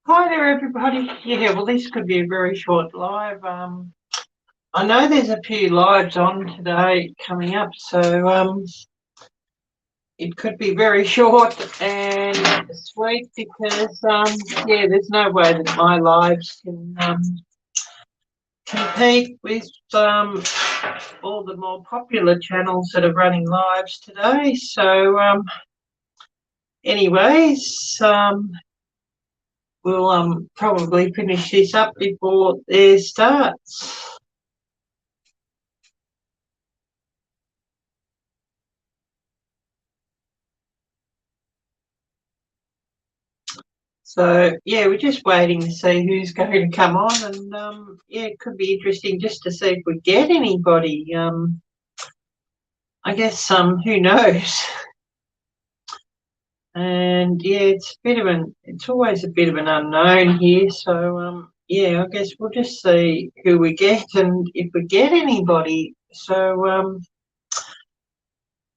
Hi there, everybody. Yeah, well, this could be a very short live. I know there's a few lives on today coming up, so it could be very short and sweet because yeah, there's no way that my lives can compete with all the more popular channels that are running lives today. So, anyways, we'll probably finish this up before there starts. So yeah, we're just waiting to see who's going to come on, and yeah, it could be interesting just to see if we get anybody. I guess who knows? And yeah, it's always a bit of an unknown here. So yeah, I guess we'll just see who we get and if we get anybody. So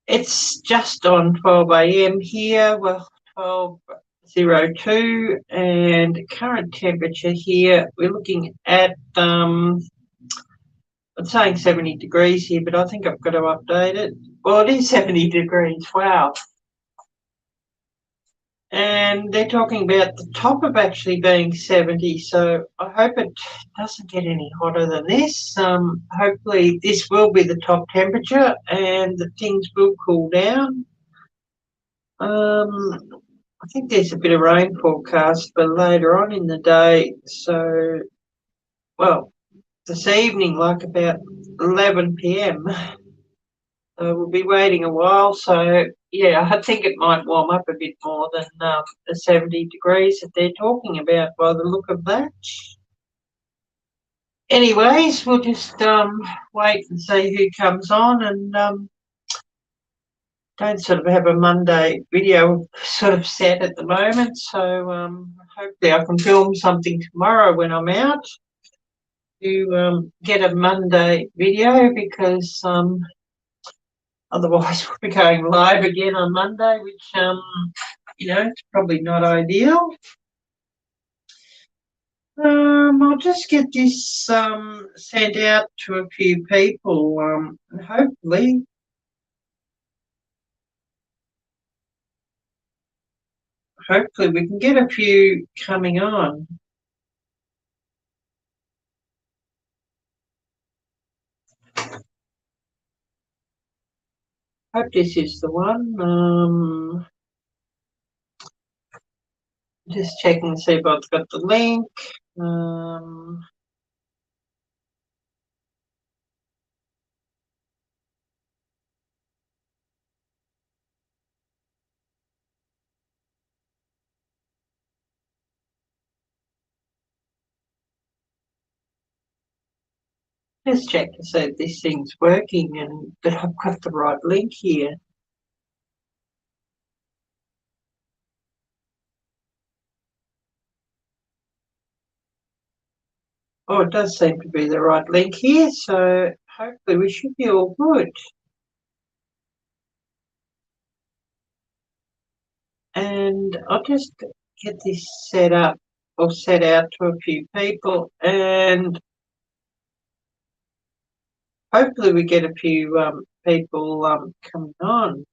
it's just on 12 a.m. here. Well, 12:02, and current temperature here. We're looking at it's saying 70 degrees here, but I think I've got to update it. Well, it is 70 degrees. Wow. And they're talking about the top of actually being 70, so I hope it doesn't get any hotter than this. Hopefully this will be the top temperature and the things will cool down. I think there's a bit of rain forecast for later on in the day, so, well, this evening, like about 11 p.m. We'll be waiting a while, so yeah, I think it might warm up a bit more than the 70 degrees that they're talking about by the look of that. Anyways, we'll just wait and see who comes on, and don't sort of have a Monday video sort of set at the moment, so hopefully I can film something tomorrow when I'm out to get a Monday video, because otherwise we'll be going live again on Monday, which it's probably not ideal. I'll just get this sent out to a few people, and hopefully we can get a few coming on. Hope this is the one. Just checking to see if I've got the link. Just check to see if this thing's working and that I've got the right link here. Oh, it does seem to be the right link here, so hopefully we should be all good. And I'll just get this set up or set out to a few people, and hopefully we get a few people coming on.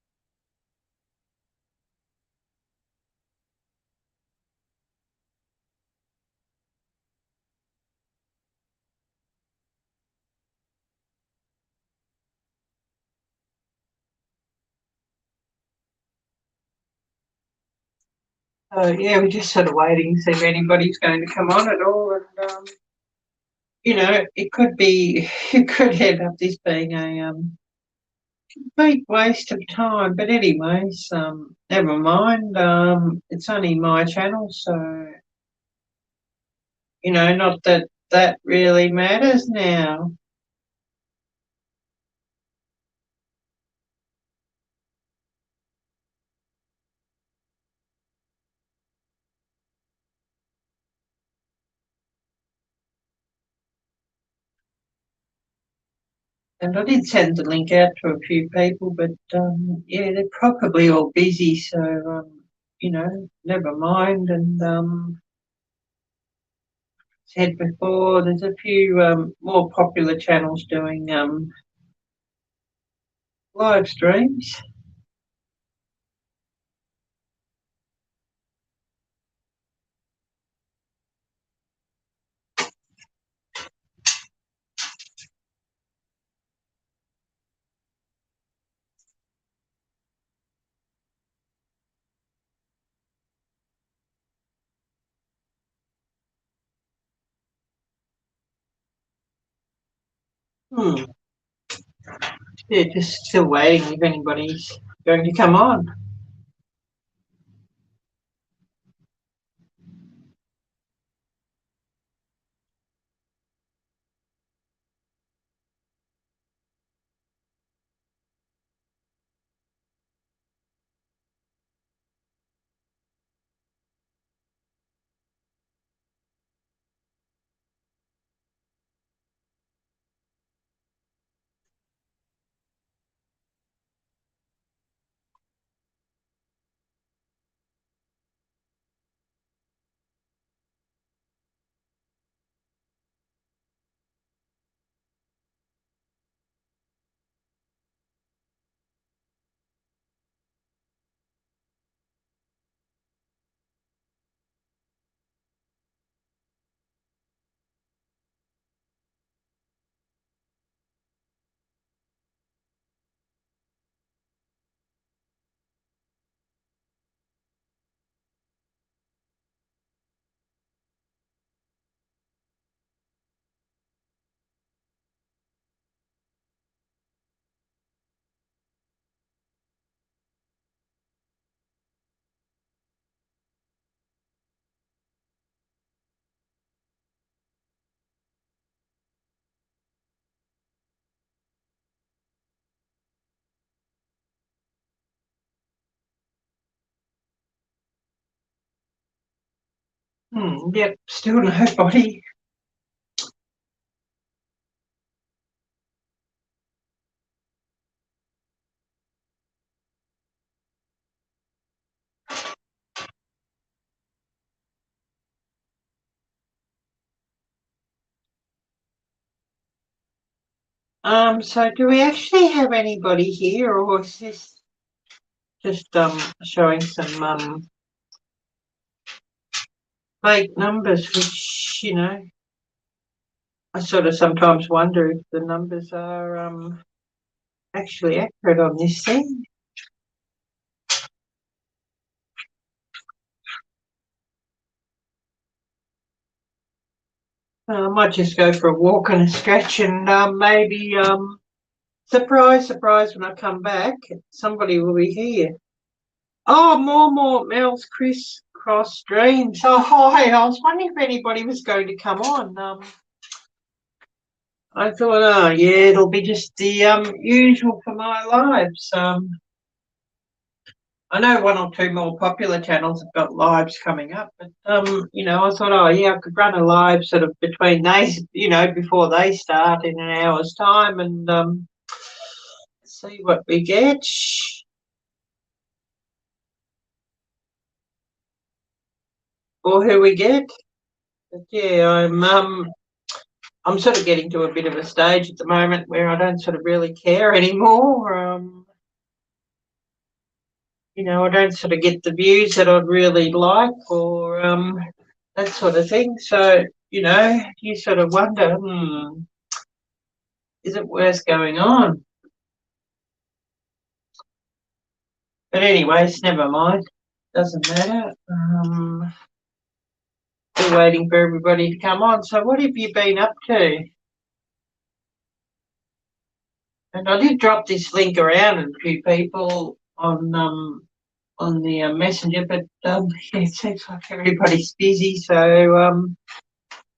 So yeah, we're just sort of waiting to see if anybody's going to come on at all, and it could be, it could end up this being a complete waste of time. But anyways, never mind. It's only my channel, so not that that really matters now. And I did send the link out to a few people, but yeah, they're probably all busy, so never mind. And said before, there's a few more popular channels doing live streams. Hmm. Yeah, just still waiting if anybody's going to come on. Yep, still nobody. So do we actually have anybody here, or is this just showing some fake numbers, which, I sort of sometimes wonder if the numbers are actually accurate on this thing. I might just go for a walk and a stretch, and maybe surprise, surprise, when I come back, somebody will be here. Oh, more Mel's crisscross dreams. Oh, hi. I was wondering if anybody was going to come on. I thought, oh yeah, it'll be just the usual for my lives. I know one or two more popular channels have got lives coming up, but I thought, oh yeah, I could run a live sort of between these, before they start in an hour's time, and see what we get. Or who we get. But yeah, I'm sort of getting to a bit of a stage at the moment where I don't sort of really care anymore. I don't sort of get the views that I'd really like, or that sort of thing. So, you sort of wonder, is it worth going on? But anyways, never mind. Doesn't matter. Still waiting for everybody to come on. So what have you been up to? And I did drop this link around and a few people on the messenger, but yeah, it seems like everybody's busy, so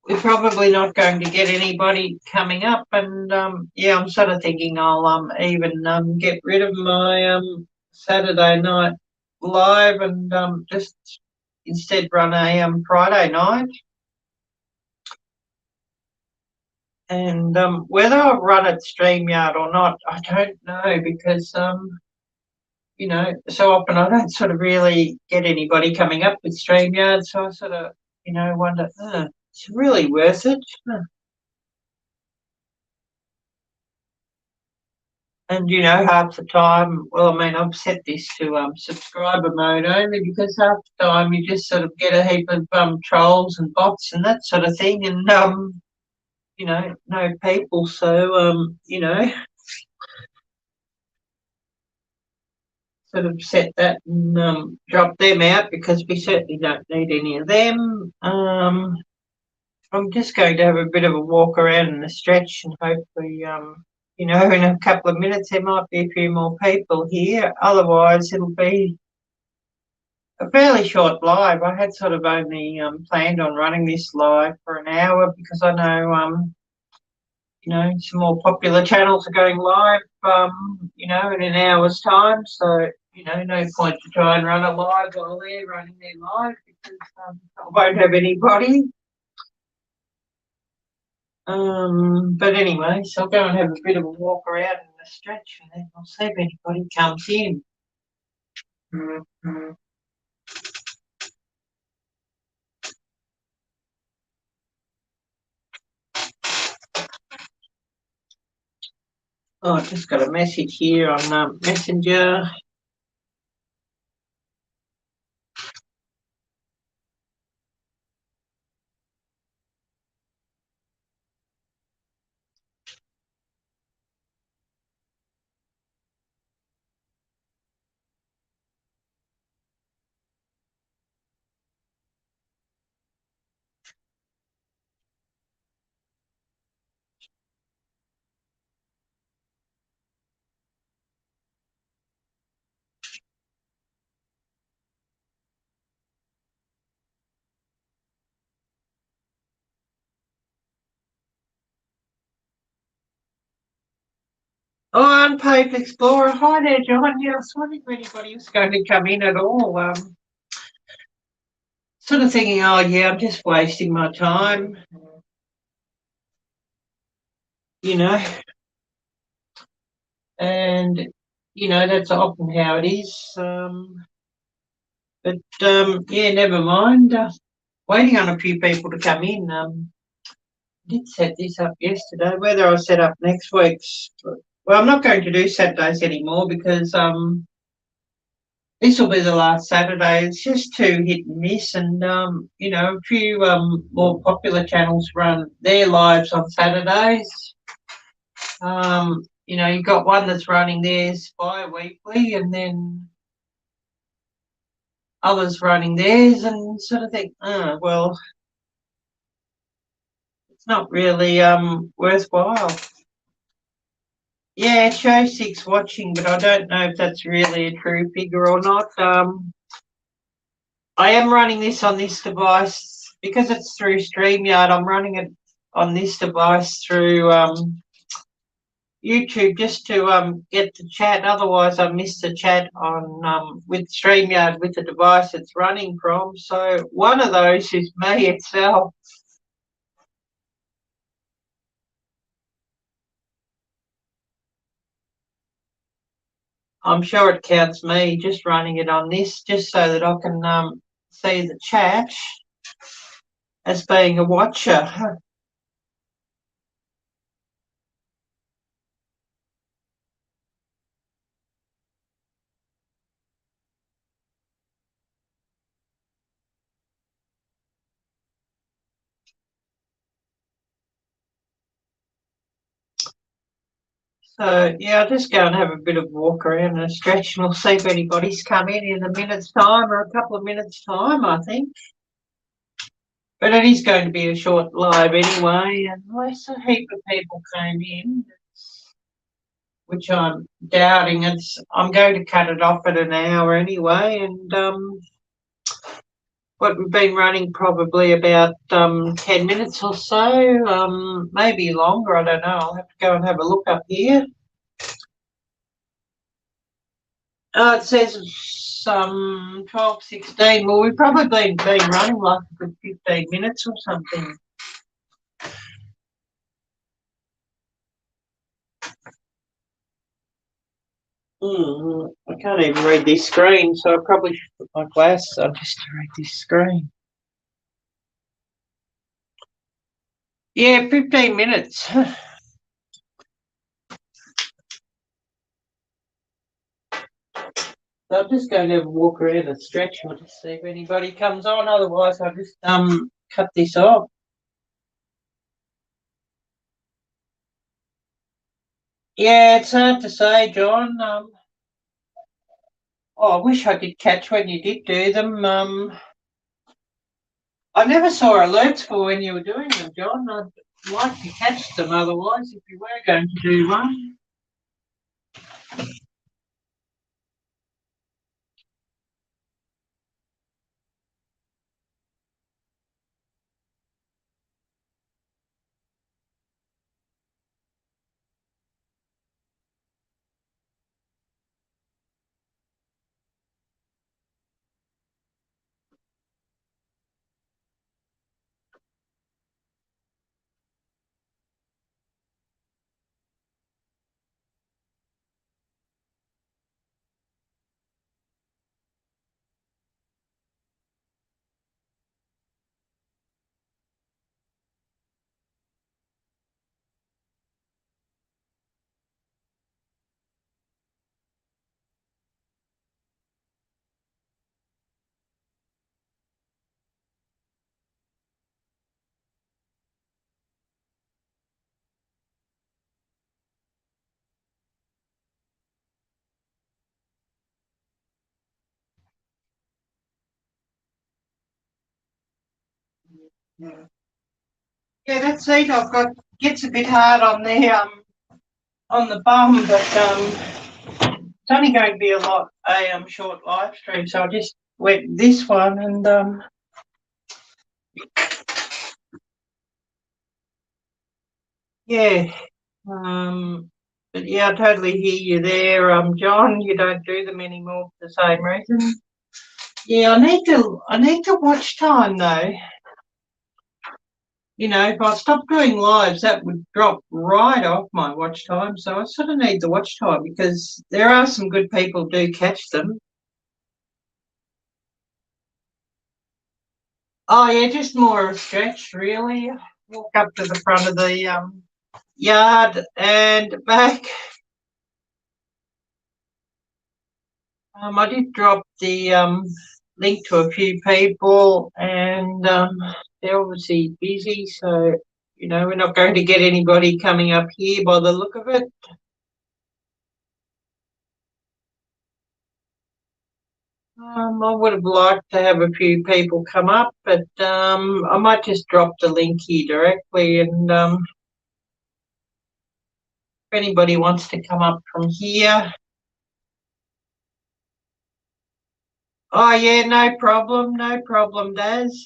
we're probably not going to get anybody coming up. And yeah, I'm sort of thinking I'll even get rid of my Saturday night live and just instead run a Friday night. And whether I run at StreamYard or not, I don't know, because so often I don't sort of really get anybody coming up with StreamYard, so I sort of, wonder, It's really worth it. And half the time, well, I mean, I've set this to subscriber mode only because half the time you just sort of get a heap of trolls and bots and that sort of thing, and no people. So sort of set that and drop them out because we certainly don't need any of them. I'm just going to have a bit of a walk around and a stretch, and hopefully, in a couple of minutes there might be a few more people here. Otherwise, it'll be a fairly short live. I had sort of only planned on running this live for an hour because I know some more popular channels are going live in an hour's time. So no point to try and run a live while they're running their live because I won't have anybody. But anyway, so I'll go and have a bit of a walk around and a stretch, and then I'll see if anybody comes in. Oh, I've just got a message here on Messenger. Oh, Unpaved Explorer. Hi there, John. Yeah, I was wondering if anybody was going to come in at all. Sort of thinking, oh, yeah, I'm just wasting my time. And, that's often how it is. But, yeah, never mind. Waiting on a few people to come in. Did set this up yesterday. Whether I'll set up next week's, well, I'm not going to do Saturdays anymore because this will be the last Saturday. It's just too hit and miss, and a few more popular channels run their lives on Saturdays. You've got one that's running theirs bi-weekly, and then others running theirs, and sort of think, well, it's not really worthwhile. Yeah, show 6 watching, but I don't know if that's really a true figure or not. I am running this on this device because it's through StreamYard. I'm running it on this device through YouTube just to get the chat. Otherwise, I miss the chat on with StreamYard with the device it's running from. So one of those is me itself. I'm sure it counts me just running it on this, just so that I can see the chat as being a watcher. So, yeah, I'll just go and have a bit of a walk around and a stretch, and we'll see if anybody's come in a minute's time or a couple of minutes' time, I think. But it is going to be a short live anyway, unless a heap of people came in, which I'm doubting. I'm going to cut it off at an hour anyway, and what we've been running probably about 10 minutes or so, maybe longer, I don't know. I'll have to go and have a look up here. It says 12:16. Well, we've probably been running like a good 15 minutes or something. I can't even read this screen, so I probably should put my glasses on just to read this screen. Yeah, 15 minutes. So I'm just going to have a walk around and stretch and just see if anybody comes on. Otherwise, I'll just cut this off. Yeah, it's hard to say, John. I wish I could catch when you did do them. I never saw alerts for when you were doing them, John. I'd like to catch them otherwise if you were going to do one. Yeah, yeah, that seat I've got gets a bit hard on the bum, but it's only going to be a short live stream, so I just went this one and yeah. But yeah, I totally hear you there, John. You don't do them anymore for the same reason. Yeah, I need to watch time though. If I stop doing lives, that would drop right off my watch time. So I sort of need the watch time because there are some good people do catch them. Oh yeah, just more of a stretch really. Walk up to the front of the yard and back. I did drop the link to a few people, and they're obviously busy, so we're not going to get anybody coming up here by the look of it. I would have liked to have a few people come up, but I might just drop the link here directly, and if anybody wants to come up from here. Oh yeah, no problem, Daz.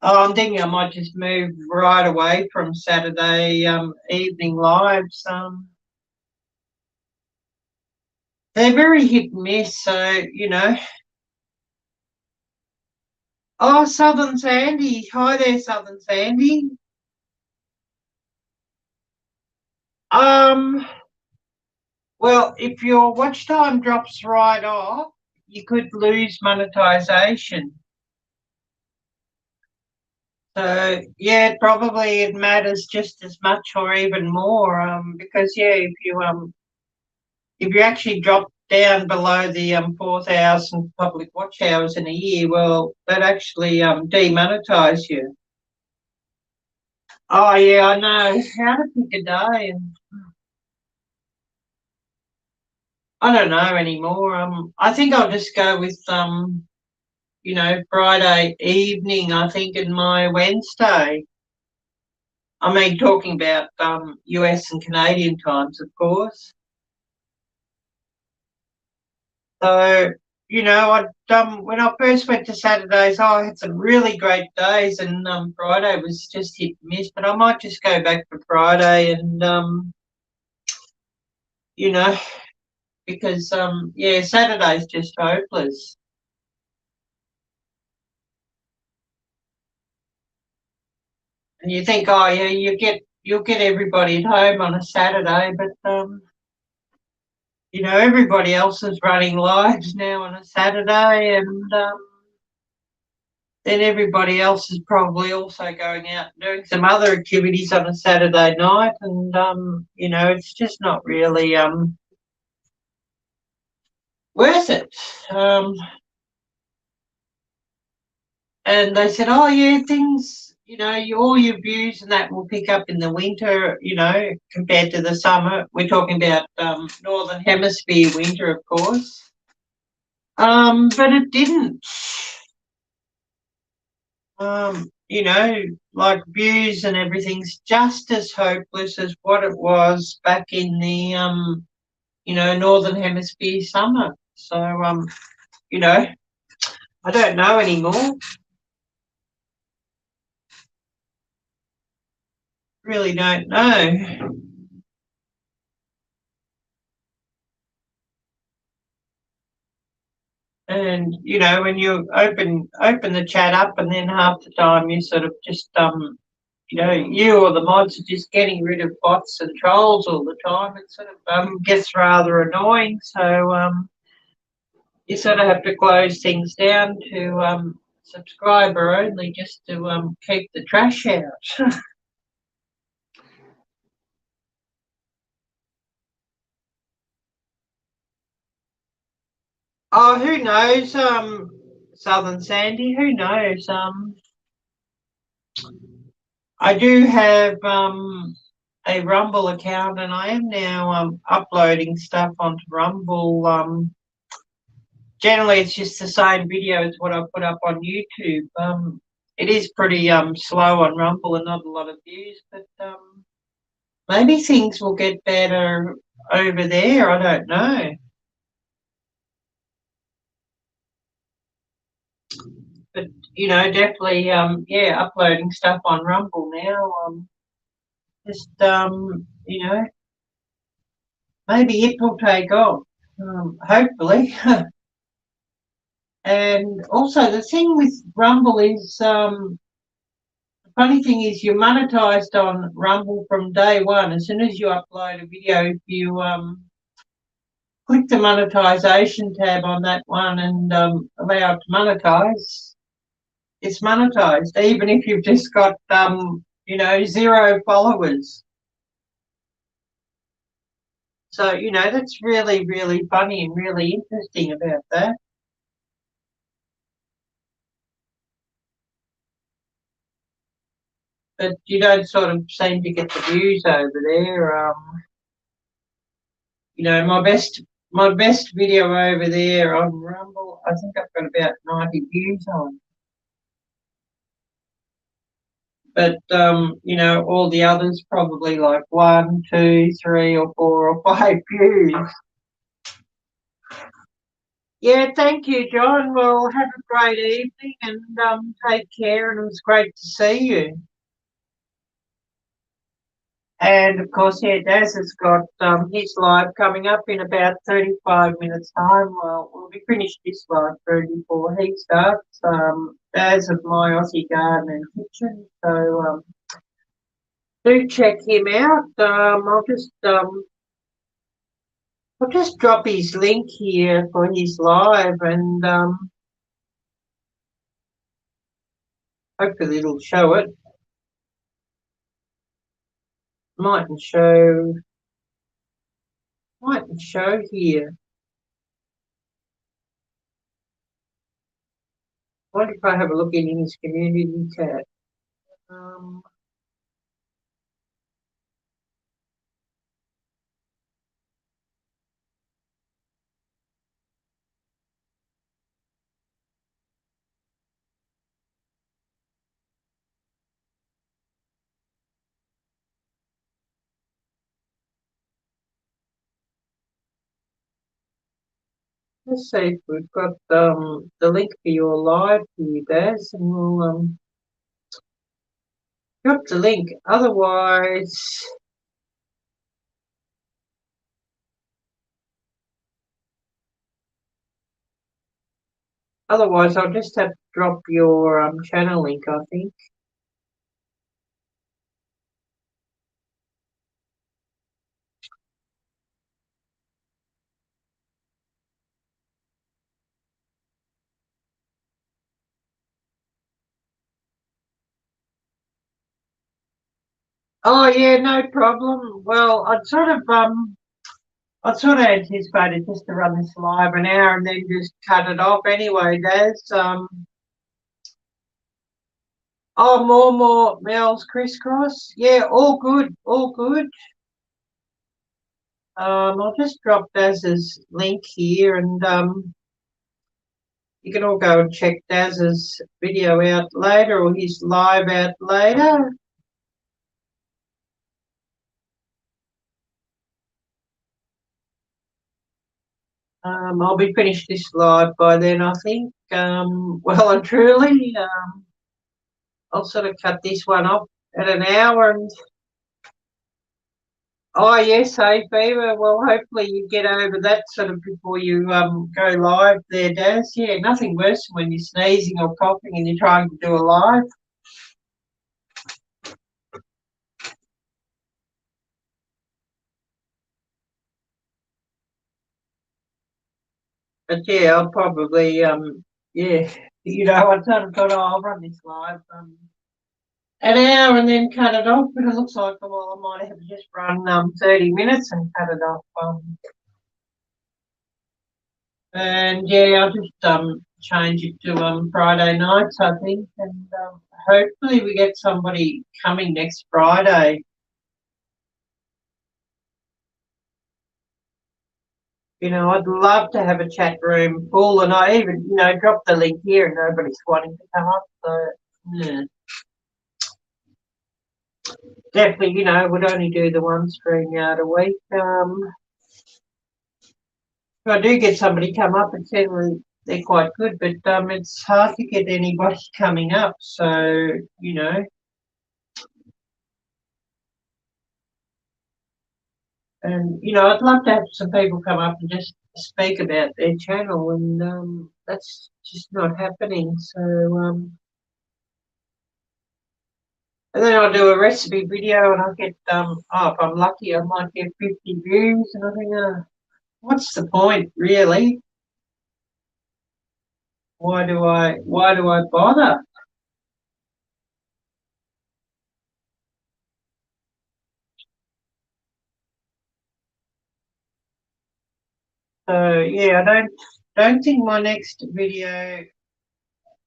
Oh, I'm thinking I might just move right away from Saturday evening lives. They're very hit and miss, so Oh, Southern Sandy. Hi there, Southern Sandy. Um, well, if your watch time drops right off, you could lose monetization. So yeah, probably it matters just as much or even more. Because yeah, if you actually drop down below the 4,000 public watch hours in a year, well, that actually demonetize you. Oh yeah, I know. How to pick a day, and I don't know anymore. I think I'll just go with Friday evening. I think in my Wednesday. I mean, talking about US and Canadian times, of course. So, when I first went to Saturdays, I had some really great days, and Friday was just hit and miss. But I might just go back for Friday, and you know, because yeah, Saturday's just hopeless. And you think, oh yeah, you'll get everybody at home on a Saturday, but everybody else is running lives now on a Saturday, and then everybody else is probably also going out and doing some other activities on a Saturday night, and it's just not really worth it. And they said, oh yeah, things, all your views and that will pick up in the winter, compared to the summer. We're talking about Northern Hemisphere winter, of course. But it didn't. Like views and everything's just as hopeless as what it was back in the Northern Hemisphere summer. So I don't know anymore. Really don't know. And when you open the chat up, and then half the time you sort of just you or the mods are just getting rid of bots and trolls all the time. It sort of gets rather annoying. So you sort of have to close things down to subscriber only, just to keep the trash out. Oh, who knows? Southern Sandy, who knows? I do have a Rumble account, and I am now uploading stuff onto Rumble. Generally, it's just the same video as what I put up on YouTube. It is pretty slow on Rumble and not a lot of views, but maybe things will get better over there. I don't know. But definitely, yeah, uploading stuff on Rumble now. Just maybe it will take off. Hopefully. And also the thing with Rumble is, the funny thing is you're monetized on Rumble from day one. As soon as you upload a video, if you click the monetization tab on that one and allow it to monetize, it's monetized, even if you've just got 0 followers. So that's really, really funny and really interesting about that. But you don't sort of seem to get the views over there. My best video over there on Rumble, I think I've got about 90 views on. But all the others probably like 1, 2, 3, or 4 or 5 views. Yeah, thank you, John. Well, have a great evening, and take care, and it was great to see you. And of course, yeah, Daz has got his live coming up in about 35 minutes' time. Well, we'll be finished this live through before he starts. Daz of My Aussie Garden and Kitchen. So do check him out. I'll just drop his link here for his live, and hopefully it'll show it. Mightn't show here. What if I have a look in his community tab? Um, let's see if we've got the link for your live here, Daz, and we'll drop the link. Otherwise, I'll just have to drop your channel link, I think. Oh yeah, no problem. Well, I'd sort of anticipated just to run this live an hour and then just cut it off anyway, Daz. Oh, more Mel's crisscross. Yeah, all good, all good. I'll just drop Daz's link here, and you can all go and check Daz's video out later or his live out later. I'll be finished this live by then, I think. Well and truly, I'll sort of cut this one off at an hour. And oh yes, hay fever. Well, hopefully you get over that sort of before you go live there, Daz. Yeah, nothing worse than when you're sneezing or coughing and you're trying to do a live. But yeah, I'll probably yeah, I sort of thought, oh, I'll run this live an hour and then cut it off. But it looks like, well, I might have just run 30 minutes and cut it off. And yeah, I'll just change it to Friday nights, I think, and hopefully we get somebody coming next Friday. I'd love to have a chat room full, and I even drop the link here, and nobody's wanting to come up. So yeah, definitely, would only do the one stream out a week. If I do get somebody come up, it's generally they're quite good, but it's hard to get anybody coming up. So and I'd love to have some people come up and just speak about their channel, and that's just not happening. So and then I'll do a recipe video, and I'll get if I'm lucky, I might get 50 views, and I think, what's the point, really? Why do I bother? So yeah, I don't think my next video.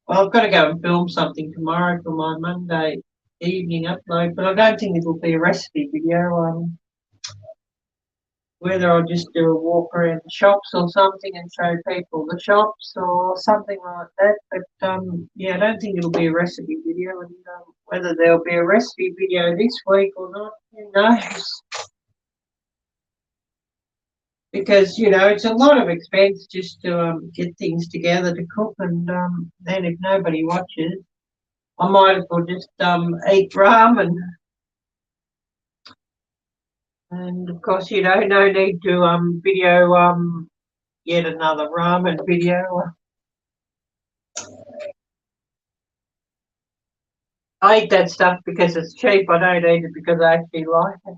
Well, I've got to go and film something tomorrow for my Monday evening upload, but I don't think it'll be a recipe video. Whether I'll just do a walk around the shops or something and show people the shops or something like that. But yeah, I don't think it'll be a recipe video, and whether there'll be a recipe video this week or not, who knows? Because it's a lot of expense just to get things together to cook, and then if nobody watches, I might as well just eat ramen. And of course, no need to video yet another ramen video. I eat that stuff because it's cheap. I don't eat it because I actually like it.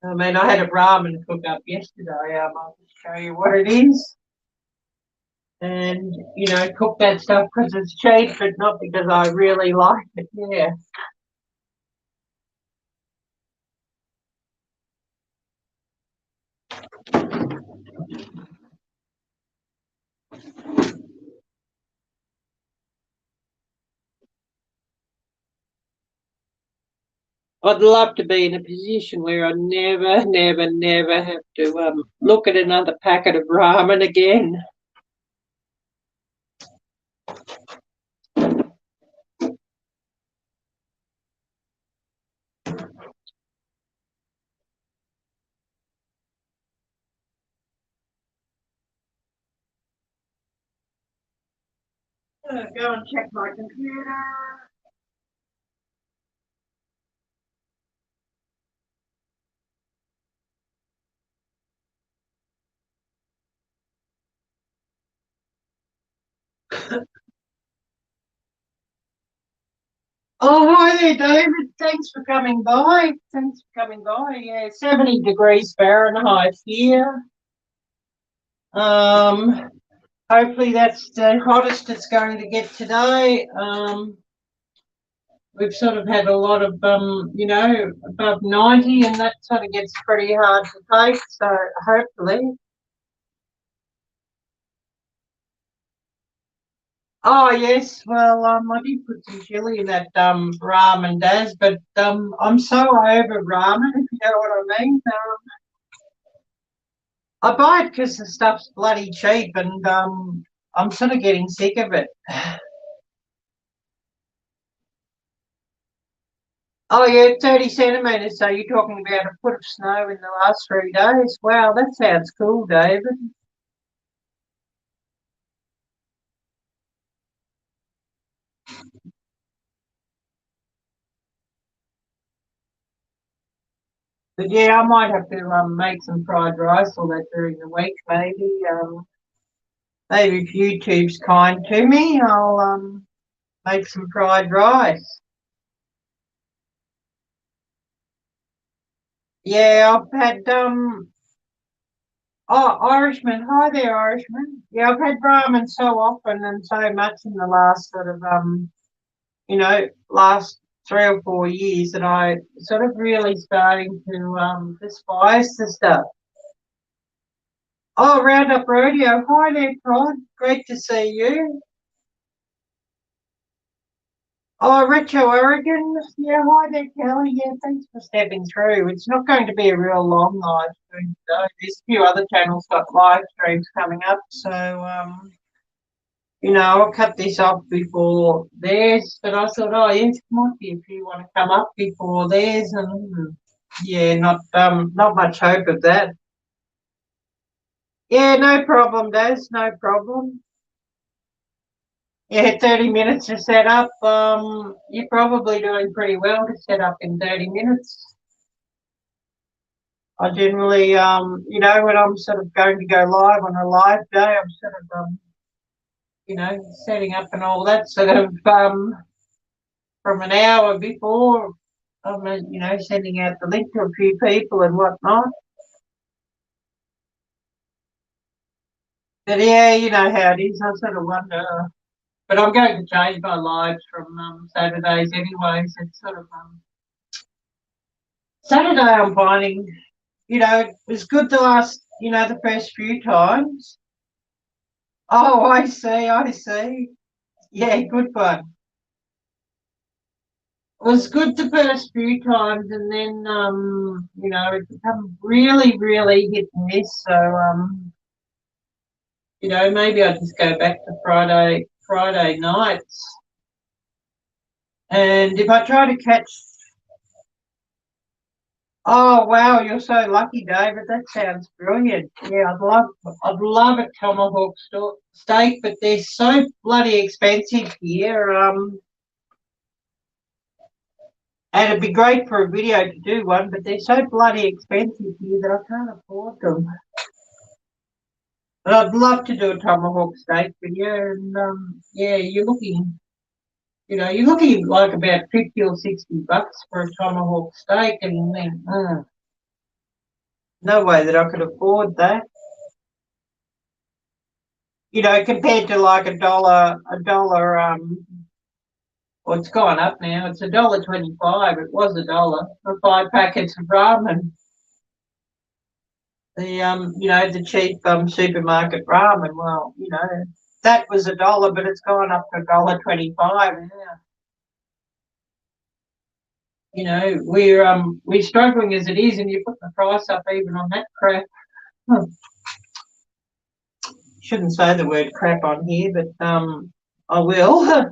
I mean, I had a ramen cook up yesterday. I'll just show you what it is. And, cook that stuff because it's cheap, but not because I really like it. Yeah. I'd love to be in a position where I never, never, never have to look at another packet of ramen again. Go and check my computer. Oh, hi there, David. Thanks for coming by. Yeah, 70 degrees Fahrenheit here. Hopefully that's the hottest it's going to get today. we've sort of had a lot of, you know, above 90, and that sort of gets pretty hard to take. So hopefully. Oh yes, well, I did put some chili in that ramen, Daz, but I'm so over ramen, if you know what I mean. I buy it because the stuff's bloody cheap, and I'm sort of getting sick of it. Oh yeah, 30 centimetres. So you're talking about a foot of snow in the last 3 days. Wow, that sounds cool, David. But yeah, I might have to make some fried rice or that during the week, maybe. Maybe if YouTube's kind to me, I'll make some fried rice. Yeah, I've had oh, Irishman. Hi there, Irishman. Yeah, I've had ramen so often and so much in the last sort of you know, last 3 or 4 years that I sort of really starting to despise the stuff. Oh, Roundup Rodeo. Hi there, Todd. Great to see you. Oh, Richo Oregon. Yeah, hi there, Kelly. Yeah, thanks for stepping through. It's not going to be a real long live stream today. There's a few other channels got live streams coming up, so you know, I'll cut this off before theirs. But I thought, oh yes, might be if you want to come up before theirs, and yeah, not much hope of that. Yeah, no problem, Daz. No problem. Yeah, 30 minutes to set up. You're probably doing pretty well to set up in 30 minutes. I generally, you know, when I'm sort of going to go live on a live day, I'm sort of, you know, setting up and all that sort of from an hour before. I'm, you know, sending out the link to a few people and whatnot. But yeah, you know how it is. I sort of wonder. But I'm going to change my lives from Saturdays anyway. So it's sort of Saturday. I'm finding, you know, it was good the last, you know, the first few times. Oh, I see. I see. Yeah, good fun. It was good the first few times, and then you know, it become really, really hit and miss. So you know, maybe I'll just go back to Friday nights. And if I try to catch, oh wow, you're so lucky, David. That sounds brilliant. Yeah, I'd love a tomahawk steak, but they're so bloody expensive here. And it'd be great for a video to do one, but they're so bloody expensive here that I can't afford them. But I'd love to do a tomahawk steak video, and yeah, you know, you're looking like about 50 or 60 bucks for a tomahawk steak, and you think, no way that I could afford that. You know, compared to like a dollar, well, it's gone up now. It's $1.25. It was a dollar for 5 packets of ramen. The you know, the cheap supermarket ramen. Well, you know, that was a dollar, but it's gone up to $1.25 now. You know, we're struggling as it is, and you put the price up even on that crap. Hmm. Shouldn't say the word crap on here, but I will.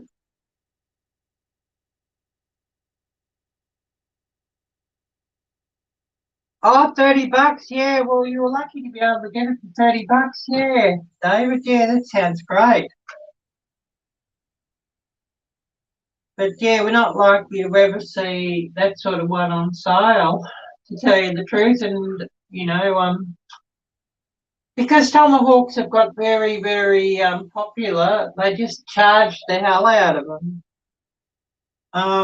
Oh, $30. Yeah, well, you were lucky to be able to get it for $30. Yeah, David. Yeah, that sounds great. But yeah, we're not likely to ever see that sort of one on sale, to tell you the truth. And you know, because tomahawks have got very, very popular, they just charge the hell out of them.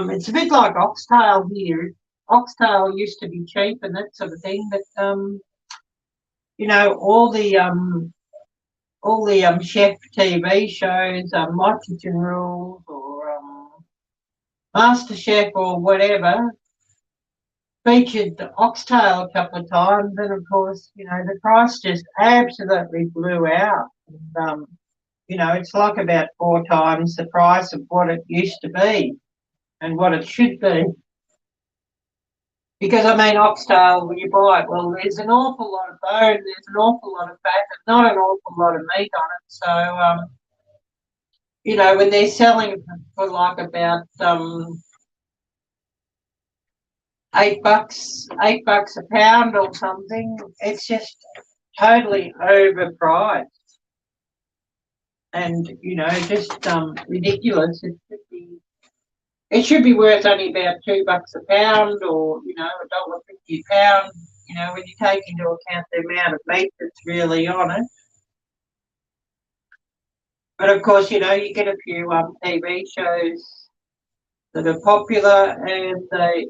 It's a bit like oxtail here. Oxtail used to be cheap and that sort of thing, but you know, all the chef TV shows, My Kitchen Rules, or MasterChef or whatever featured the oxtail a couple of times, and of course, the price just absolutely blew out. And, it's like about 4 times the price of what it used to be and what it should be. Because, oxtail, when you buy it, well, there's an awful lot of bone, there's an awful lot of fat, and not an awful lot of meat on it. So, when they're selling it for like about $8 a pound or something, it's just totally overpriced. And, just ridiculous. It should be worth only about $2 a pound, or $1.50 a pound. When you take into account the amount of meat that's really on it. But of course, you get a few TV shows that are popular, and they,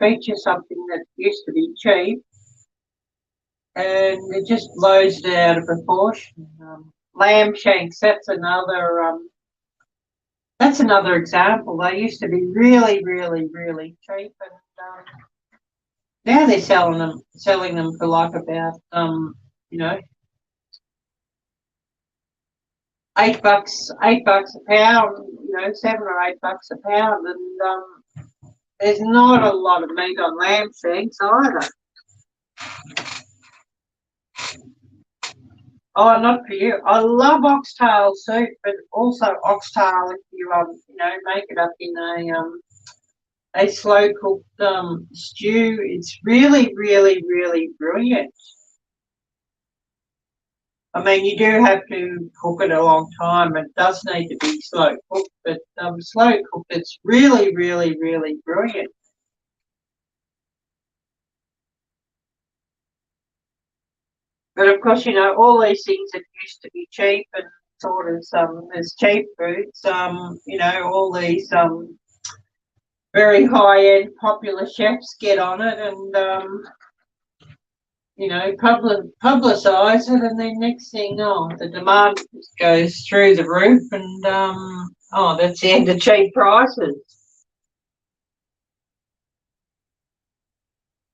feature something that used to be cheap, and it just blows it out of proportion. Lamb shanks, that's another example. They used to be really, really, really cheap, and now they're selling them for like about $8 a pound, $7 or $8 a pound, and there's not a lot of meat on lamb shanks either. Oh, not for you. I love oxtail soup, but also oxtail if you make it up in a slow cooked stew. It's really, really, really brilliant. You do have to cook it a long time. It does need to be slow cooked, but slow cooked, it's really, really, really brilliant. But of course, all these things that used to be cheap and sort of as cheap foods, all these very high-end popular chefs get on it and, publicise it, and then next thing, the demand goes through the roof, and, that's the end of cheap prices.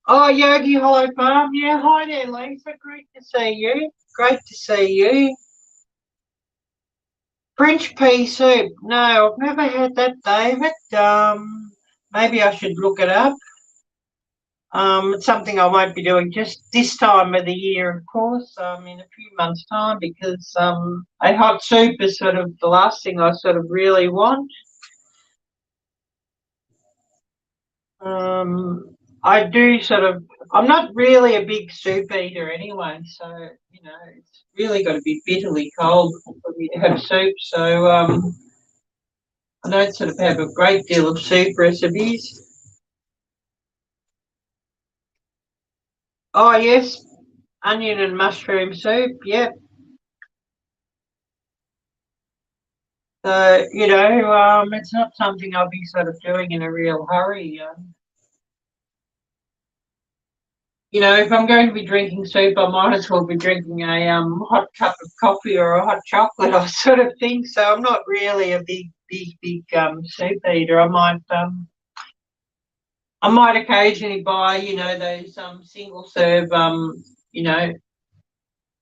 Oh, Yogi Hollow Farm. Yeah, hi there, Lisa. Great to see you. Great to see you. French pea soup. No, I've never had that, David. Maybe I should look it up. It's something I won't be doing just this time of the year, of course, in a few months' time, because a hot soup is sort of the last thing I sort of really want. I do I'm not really a big soup eater anyway, so, it's really got to be bitterly cold for me to have soup. So I don't sort of have a great deal of soup recipes. Oh, yes, onion and mushroom soup, yep. So, it's not something I'll be sort of doing in a real hurry. If I'm going to be drinking soup, I might as well be drinking a hot cup of coffee or a hot chocolate or sort of thing. So I'm not really a big soup eater. I might occasionally buy, those single serve,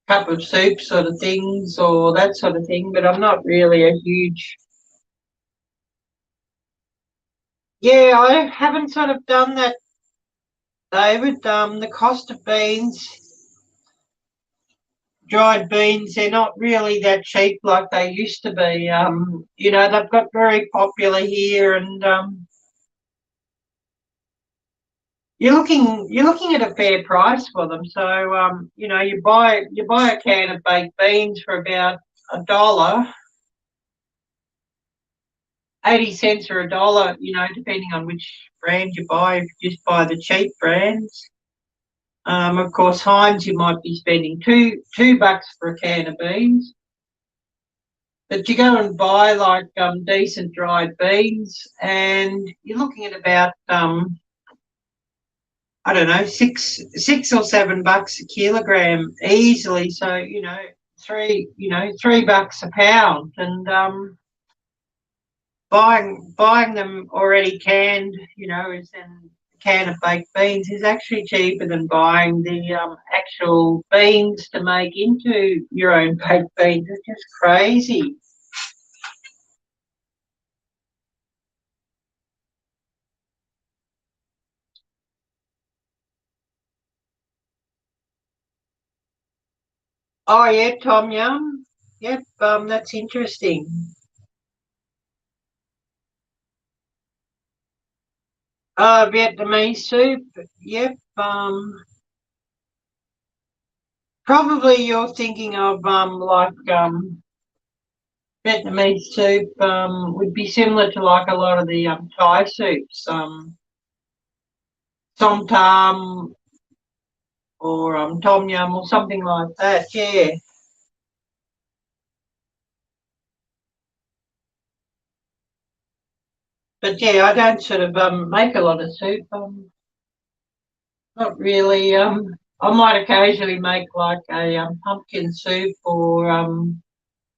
cup of soup sort of things or that sort of thing. But I'm not really a huge. Yeah, I haven't sort of done that, David. The cost of beans, dried beans, they're not really that cheap like they used to be. They've got very popular here, and you're looking at a fair price for them. So you buy a can of baked beans for about $1, 80 cents or $1, depending on which brand you buy. If you just buy the cheap brands. Of course, Heinz, you might be spending $2 for a can of beans. But you go and buy like decent dried beans, and you're looking at about I don't know, $6 or $7 a kilogram easily. So $3 a pound, and buying them already canned, is in a can of baked beans is actually cheaper than buying the actual beans to make into your own baked beans. It's just crazy. Oh yeah, Tom Yum. Yep, that's interesting. Vietnamese soup. Yep. Probably you're thinking of like Vietnamese soup would be similar to like a lot of the Thai soups, som tam or tom yum or something like that. Yeah, but yeah, I don't sort of make a lot of soup. Not really. I might occasionally make like a pumpkin soup or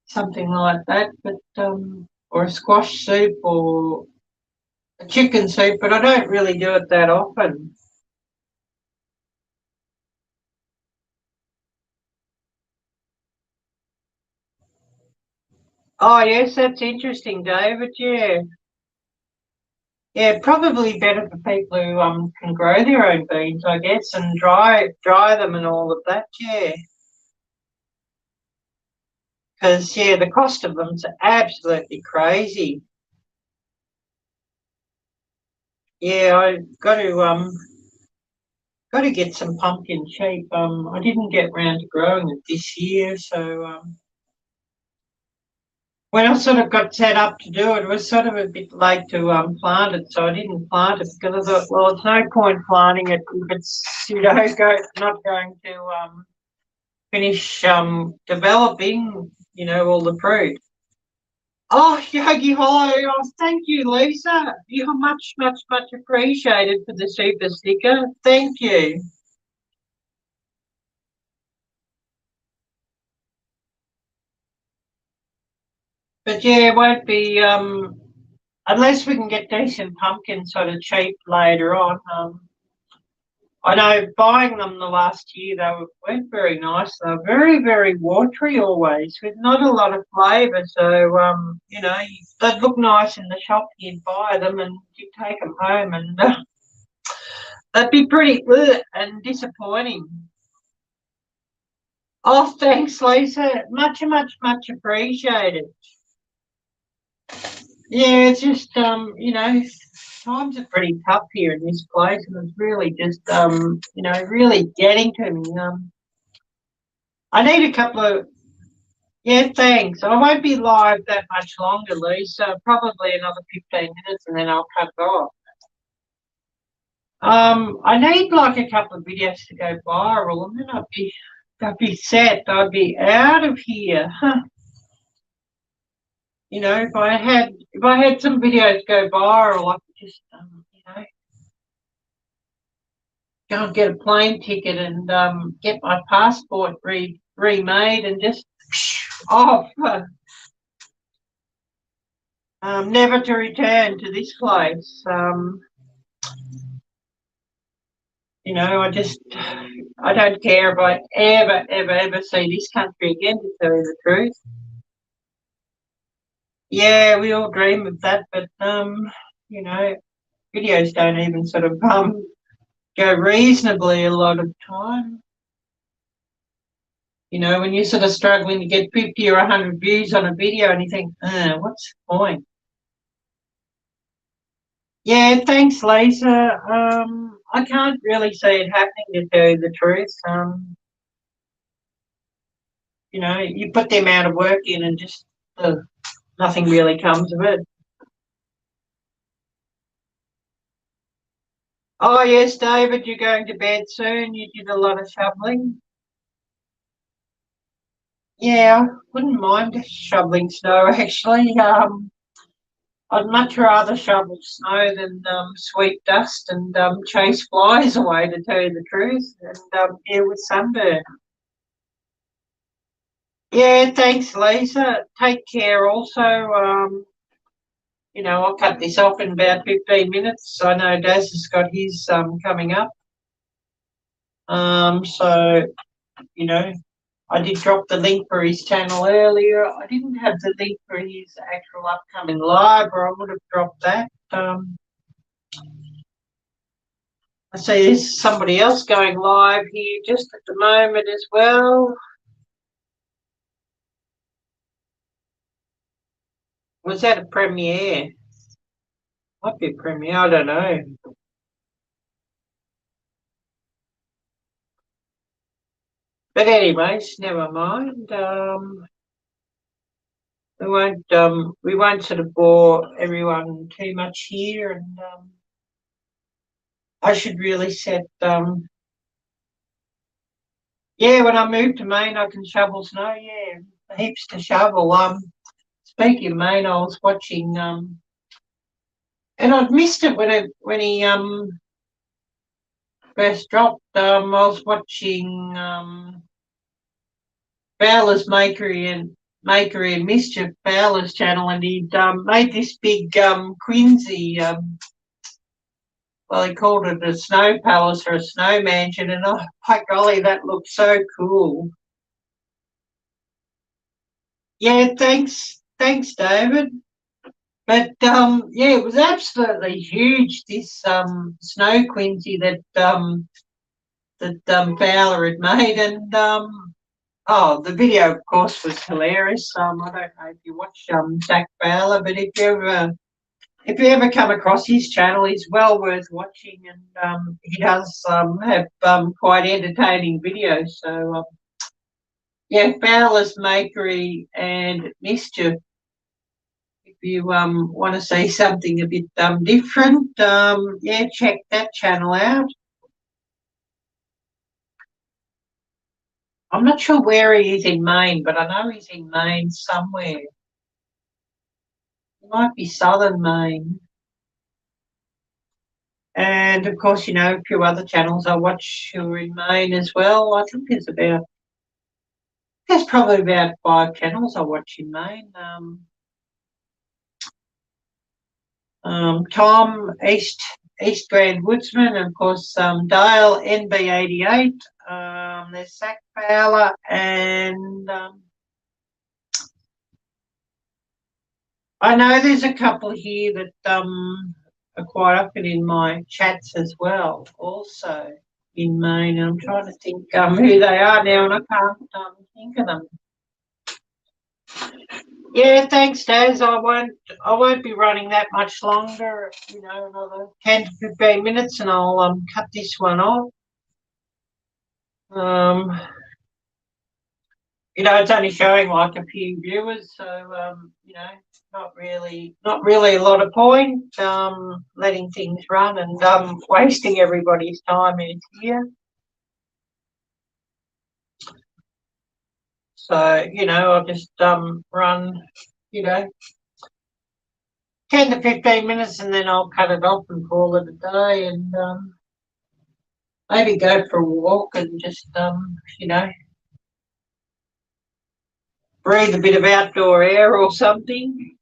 something like that, but or a squash soup or a chicken soup, but I don't really do it that often. Oh yes, that's interesting, David. Yeah. Yeah, probably better for people who can grow their own beans, I guess, and dry them and all of that. Yeah, because yeah, the cost of them's absolutely crazy. Yeah, I got to get some pumpkin sheep. I didn't get round to growing it this year, so when I sort of got set up to do it, it was sort of a bit late to plant it, so I didn't plant it because I thought, well, it's no point planting it if it's not going to finish developing, all the fruit. Oh, Yogi Hollow. Oh, thank you, Lisa. You're much, much, much appreciated for the super sticker. Thank you. But yeah, it won't be unless we can get decent pumpkins sort of cheap later on. I know buying them the last year weren't very nice. They were very, very watery always, with not a lot of flavour. So they'd look nice in the shop. You'd buy them and you'd take them home, and they'd be pretty and disappointing. Oh, thanks, Lisa. Much, much, much appreciated. Yeah, it's just times are pretty tough here in this place, and it's really just really getting to me. I need a couple of yeah, thanks. I won't be live that much longer, Lisa. Probably another 15 minutes, and then I'll cut it off. I need like a couple of videos to go viral, and then I'd be set. I'd be out of here. If I had some videos go viral, I could just go and get a plane ticket and get my passport remade and just off, never to return to this place. I don't care if I ever, ever, ever see this country again, to tell you the truth. Yeah, we all dream of that, but you know, videos don't even sort of go reasonably a lot of time. When you're sort of struggling to get 50 or 100 views on a video and you think, what's the point? Yeah, thanks, Lisa. I can't really see it happening, to tell you the truth. You put the amount of work in and just nothing really comes of it. Oh, yes, David, you're going to bed soon. You did a lot of shoveling. Yeah, I wouldn't mind shoveling snow, actually. I'd much rather shovel snow than sweep dust and chase flies away, to tell you the truth, and deal with sunburn. Yeah, thanks, Lisa. Take care also. you know, I'll cut this off in about 15 minutes. I know Daz has got his coming up. So, you know, I did drop the link for his channel earlier. I didn't have the link for his actual upcoming live, or I would have dropped that. I see there's somebody else going live here just at the moment as well. Was that a premiere? Might be a premiere, I don't know. But anyways, never mind. We won't sort of bore everyone too much here, and I should really set yeah, when I move to Maine I can shovel snow, yeah. Heaps to shovel. Speaking of Maine, I was watching and I'd missed it when he first dropped. I was watching Fowler's Makery and Mischief, Fowler's channel, and he'd made this big Quincy, well, he called it a snow palace or a snow mansion, and oh, by golly, that looked so cool. Yeah, thanks, David. But yeah, it was absolutely huge. This snow Quincy that Fowler had made, and oh, the video, of course, was hilarious. I don't know if you watch Zach Fowler, but if you ever come across his channel, he's well worth watching, and he does have quite entertaining videos. So yeah, Fowler's Makery and Mischief. If you want to see something a bit different, yeah, check that channel out. I'm not sure where he is in Maine, but I know he's in Maine somewhere. It might be southern Maine. And of course, you know, a few other channels I watch who are in Maine as well. I think there's probably about 5 channels I watch in Maine. Tom, East Grand Woodsman, and of course Dale, NB88. There's Zach Fowler, and I know there's a couple here that are quite often in my chats as well, also in Maine. I'm trying to think who they are now, and I can't think of them. Yeah, thanks, Daz. I won't be running that much longer. You know, another 10 to 15 minutes, and I'll cut this one off. You know, it's only showing like a few viewers, so you know, not really a lot of point letting things run and wasting everybody's time in here. So, you know, I'll just run, you know, 10 to 15 minutes, and then I'll cut it off and call it a day, and maybe go for a walk and just you know, breathe a bit of outdoor air or something.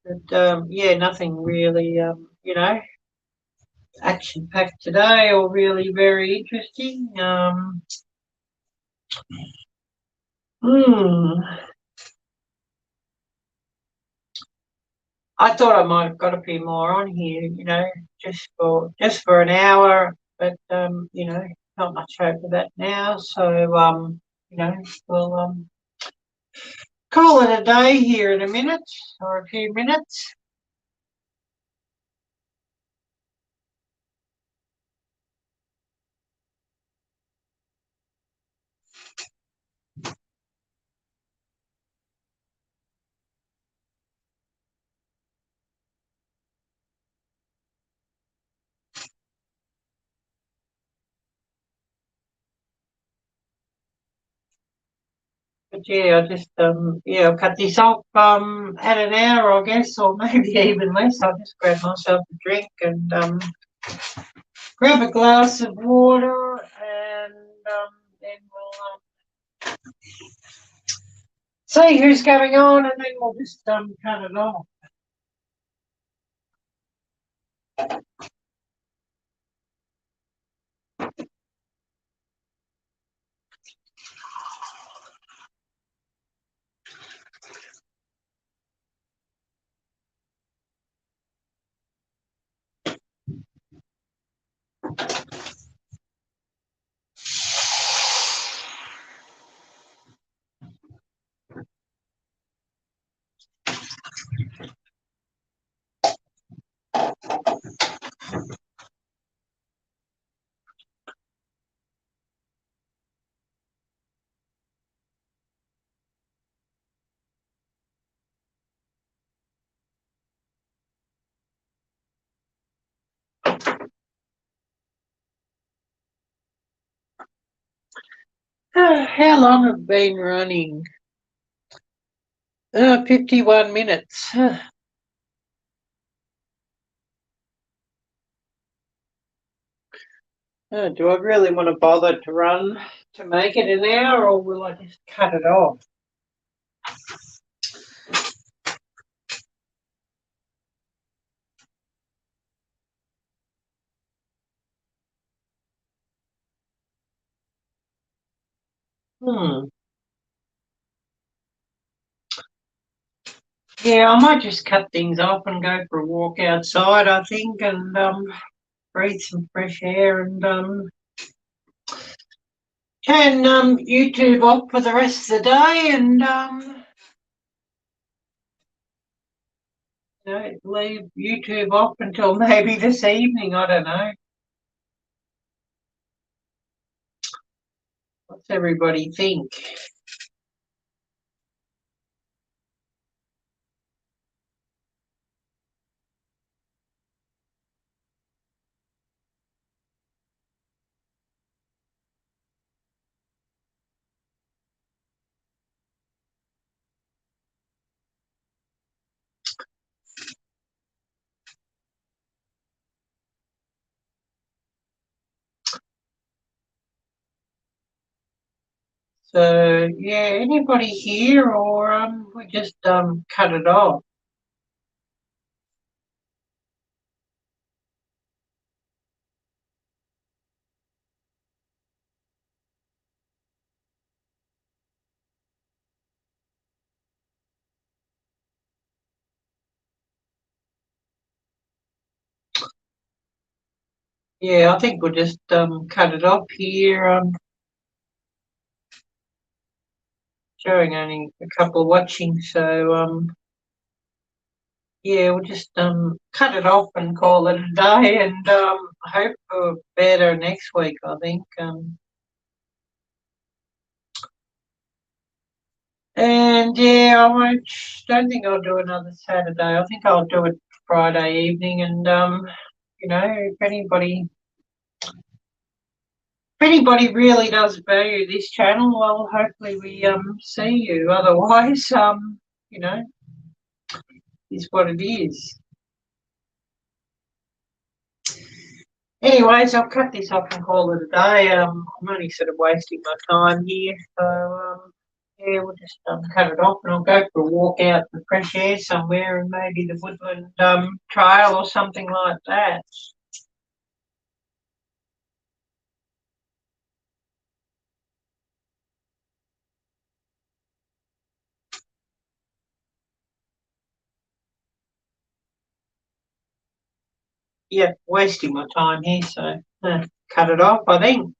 But yeah, nothing really you know, action packed today or really very interesting. I thought I might have got a few more on here, you know, just for an hour, but you know, not much hope of that now. So you know, we'll call it a day here in a minute or a few minutes. But yeah, I just yeah, I'll cut this off at an hour, I guess, or maybe even less. I'll just grab myself a drink and grab a glass of water, and then we'll see who's going on, and then we'll just cut it off. How long have been running? 51 minutes. Do I really want to bother to run to make it an hour, or will I just cut it off? Yeah, I might just cut things off and go for a walk outside, I think, and breathe some fresh air, and turn YouTube off for the rest of the day, and leave YouTube off until maybe this evening. I don't know. What's everybody think? So yeah, anybody here, or we just cut it off? Yeah, I think we'll just cut it off here. Showing only a couple watching, so yeah, we'll just cut it off and call it a day, and hope for better next week, I think. And yeah, don't think I'll do another Saturday. I think I'll do it Friday evening, and if anybody really does value this channel, well, hopefully we see you. Otherwise, you know, is what it is. Anyways, I'll cut this off and call it a day. I'm only sort of wasting my time here, so yeah, we'll just cut it off, and I'll go for a walk out in the fresh air somewhere, and maybe the woodland trail or something like that. Yeah, wasting my time here, so cut it off, I think.